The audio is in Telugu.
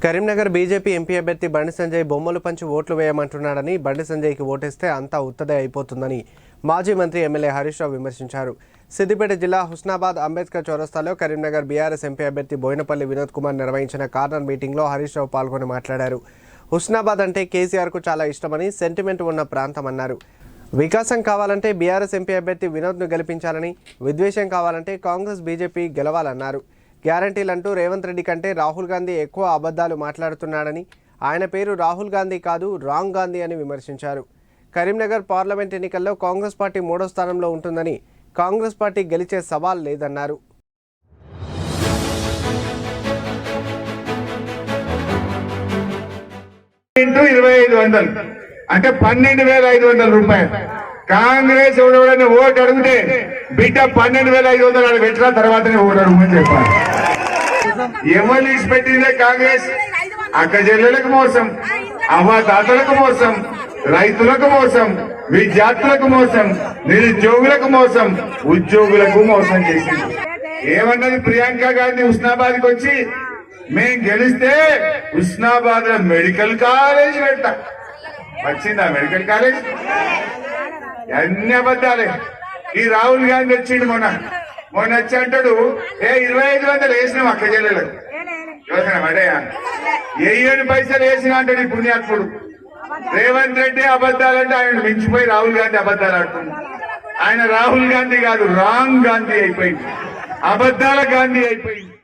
కరీంనగర్ బీజేపీ ఎంపీ అభ్యర్థి బండి సంజయ్ బొమ్మలు పంచి ఓట్లు వేయమంటున్నాడని, బండి సంజయ్కి ఓటేస్తే అంతా ఉత్తదే అయిపోతుందని మాజీ మంత్రి ఎమ్మెల్యే హరీష్ రావు విమర్శించారు. సిద్దిపేట జిల్లా హుస్నాబాద్ అంబేద్కర్ చౌరస్తాలో కరీంనగర్ బీఆర్ఎస్ ఎంపీ అభ్యర్థి బోయినపల్లి వినోద్ కుమార్ నిర్వహించిన కార్నర్ మీటింగ్లో హరీష్ రావు పాల్గొని మాట్లాడారు. హుస్నాబాద్ అంటే కేసీఆర్కు చాలా ఇష్టమని, సెంటిమెంట్ ఉన్న ప్రాంతమన్నారు. వికాసం కావాలంటే బీఆర్ఎస్ ఎంపీ అభ్యర్థి వినోద్ను గెలిపించాలని, విద్వేషం కావాలంటే కాంగ్రెస్ బీజేపీ గెలవాలన్నారు. గ్యారంటీలంటూ రేవంత్ రెడ్డి కంటే రాహుల్ గాంధీ ఎక్కువ అబద్ధాలు మాట్లాడుతున్నాడని, ఆయన పేరు రాహుల్ గాంధీ కాదు రాంగ్ గాంధీ అని విమర్శించారు. కరీంనగర్ పార్లమెంట్ ఎన్నికల్లో కాంగ్రెస్ పార్టీ 3వ స్థానంలో ఉంటుందని, కాంగ్రెస్ పార్టీ గెలిచే సవాల్ లేదన్నారు. అంటే 12,500 రూపాయలు. కాంగ్రెస్ ఎవడెవడైనా ఓటు అడిగితే బిడ్డ 12,500 పెట్టిన తర్వాతనే ఓటు అడుగుమని చెప్పాలి. ఎవరు ఇచ్చిపెట్టిందే కాంగ్రెస్? అక్క చెల్లెలకు మోసం, అవ్వదాతలకు మోసం, రైతులకు మోసం, విద్యార్థులకు మోసం, నిరుద్యోగులకు మోసం, ఉద్యోగులకు మోసం చేసింది. ఏమన్నది ప్రియాంక గాంధీ హుస్నాబాద్కి వచ్చి, మేం గెలిస్తే హుస్నాబాద్ లో మెడికల్ కాలేజ్ పెట్టా. వచ్చిందా మెడికల్ కాలేజ్? అన్ని అబద్ధాలే. ఈ రాహుల్ గాంధీ వచ్చిండు మొన్న వచ్చి అంటాడు, 2,500 వేసినాం అక్క చెల్లెలకు. యోచన పడేయా, వెయ్యని పైసలు వేసిన అంటాడు ఈ పుణ్యాత్ముడు. రేవంత్ రెడ్డి అబద్ధాలంటే ఆయన మించిపోయి రాహుల్ గాంధీ అబద్ధాలు ఆడుతుంది. ఆయన రాహుల్ గాంధీ కాదు, రాంగ్ గాంధీ అయిపోయింది, అబద్ధాల గాంధీ అయిపోయింది.